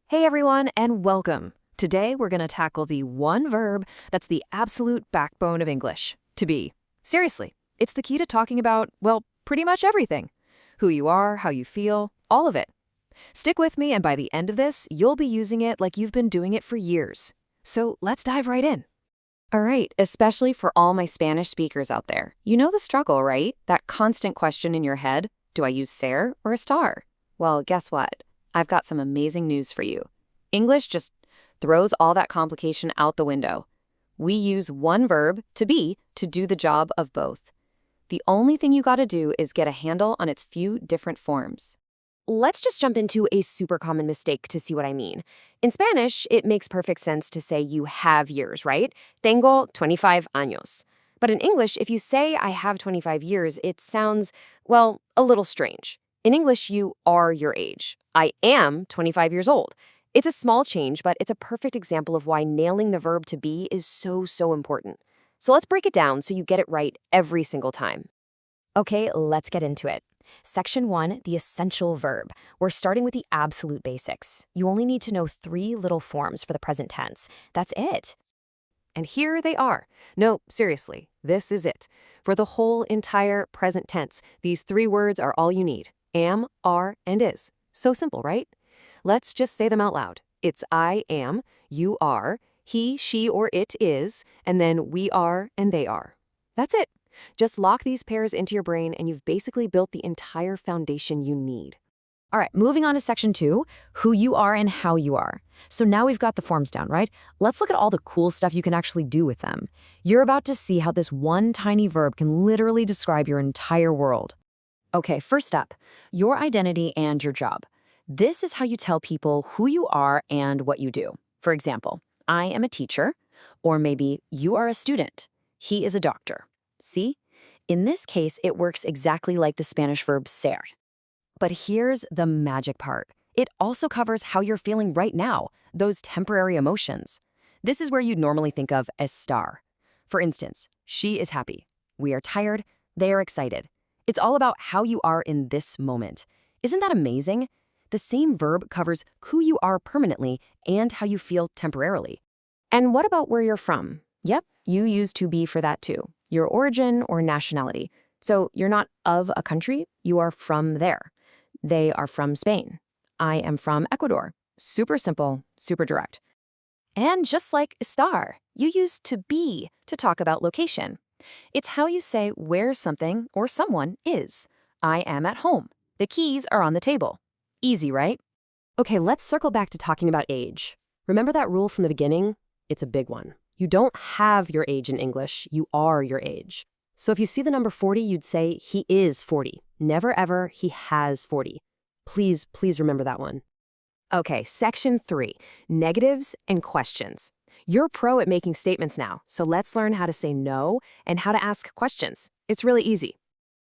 Hey everyone, and welcome. Today we're going to tackle the one verb that's the absolute backbone of English, to be. Seriously, it's the key to talking about, well, pretty much everything. Who you are, how you feel, all of it. Stick with me, and by the end of this, you'll be using it like you've been doing it for years. So let's dive right in. All right, especially for all my Spanish speakers out there. You know the struggle, right? That constant question in your head, do I use ser or a star? Well, guess what? I've got some amazing news for you. English just throws all that complication out the window. We use one verb, to be, to do the job of both. The only thing you gotta do is get a handle on its few different forms. Let's just jump into a super common mistake to see what I mean. In Spanish, it makes perfect sense to say you have years, right? Tengo 25 años. But in English, if you say I have 25 years, it sounds, well, a little strange. In English, you are your age. I am 25 years old. It's a small change, but it's a perfect example of why nailing the verb to be is so important. So let's break it down so you get it right every single time. Okay, let's get into it. Section 1, the essential verb. We're starting with the absolute basics. You only need to know 3 little forms for the present tense. That's it. And here they are. No, seriously, this is it. For the whole entire present tense, these 3 words are all you need. Am, are, and is. So simple, right? Let's just say them out loud. It's I am, you are, he, she, or it is, and then we are and they are. That's it. Just lock these pairs into your brain and you've basically built the entire foundation you need. All right, moving on to section 2, who you are and how you are. So now we've got the forms down, right? Let's look at all the cool stuff you can actually do with them. You're about to see how this one tiny verb can literally describe your entire world. Okay, first up, your identity and your job. This is how you tell people who you are and what you do. For example, I am a teacher, or maybe you are a student. He is a doctor. See? In this case, it works exactly like the Spanish verb ser. But here's the magic part. It also covers how you're feeling right now, those temporary emotions. This is where you'd normally think of estar. For instance, she is happy. We are tired. They are excited. It's all about how you are in this moment. Isn't that amazing? The same verb covers who you are permanently and how you feel temporarily. And what about where you're from? Yep, you use to be for that too. Your origin or nationality. So you're not of a country, you are from there. They are from Spain. I am from Ecuador. Super simple, super direct. And just like estar, you use to be to talk about location. It's how you say where something or someone is. I am at home. The keys are on the table. Easy, right? Okay, let's circle back to talking about age. Remember that rule from the beginning? It's a big one. You don't have your age in English, you are your age. So if you see the number 40, you'd say he is 40. Never ever, he has 40. Please remember that one. Okay, section 3, negatives and questions. You're pro at making statements now, so let's learn how to say no and how to ask questions. It's really easy.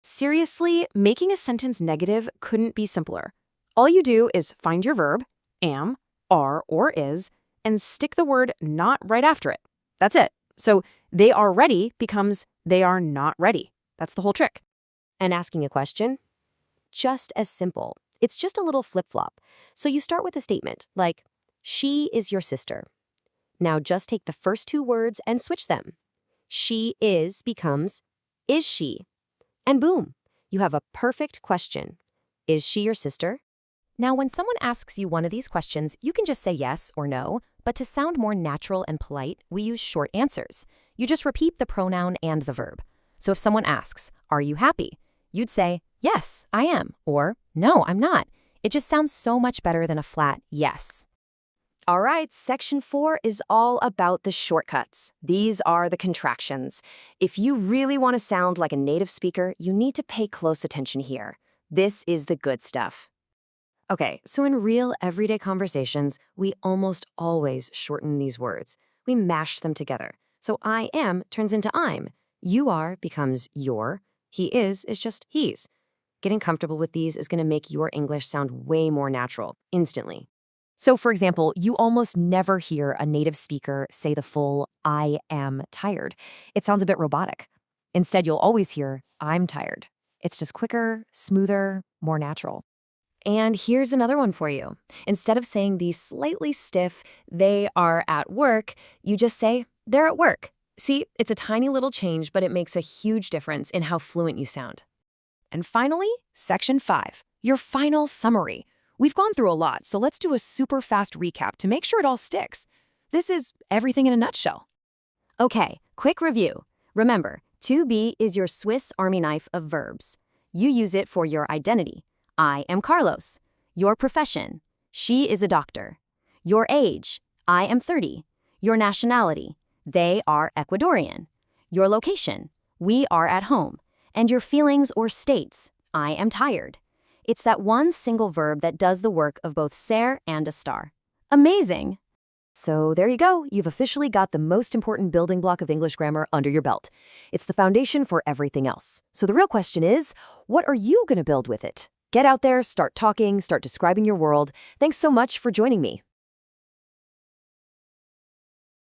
Seriously, making a sentence negative couldn't be simpler. All you do is find your verb, am, are, or is, and stick the word not right after it. That's it. So they are ready becomes they are not ready. That's the whole trick. And asking a question? Just as simple. It's just a little flip-flop. So you start with a statement like, she is your sister. Now just take the first 2 words and switch them. She is becomes, is she? And boom, you have a perfect question. Is she your sister? Now, when someone asks you one of these questions, you can just say yes or no, but to sound more natural and polite, we use short answers. You just repeat the pronoun and the verb. So if someone asks, are you happy? You'd say, yes, I am, or no, I'm not. It just sounds so much better than a flat yes. All right, section 4 is all about the shortcuts. These are the contractions. If you really want to sound like a native speaker, you need to pay close attention here. This is the good stuff. Okay, so in real everyday conversations, we almost always shorten these words. We mash them together. So I am turns into I'm. You are becomes your. He is just he's. Getting comfortable with these is going to make your English sound way more natural, instantly. So for example, you almost never hear a native speaker say the full I am tired. It sounds a bit robotic. Instead, you'll always hear I'm tired. It's just quicker, smoother, more natural. And here's another one for you. Instead of saying the slightly stiff, they are at work, you just say, they're at work. See, it's a tiny little change, but it makes a huge difference in how fluent you sound. And finally, Section 5, your final summary. We've gone through a lot, so let's do a super fast recap to make sure it all sticks. This is everything in a nutshell. Okay, quick review. Remember, to be is your Swiss Army knife of verbs. You use it for your identity. I am Carlos. Your profession. She is a doctor. Your age. I am 30. Your nationality. They are Ecuadorian. Your location. We are at home. And your feelings or states. I am tired. It's that one single verb that does the work of both ser and estar. Amazing! So there you go. You've officially got the most important building block of English grammar under your belt. It's the foundation for everything else. So the real question is, what are you going to build with it? Get out there, start talking, start describing your world. Thanks so much for joining me.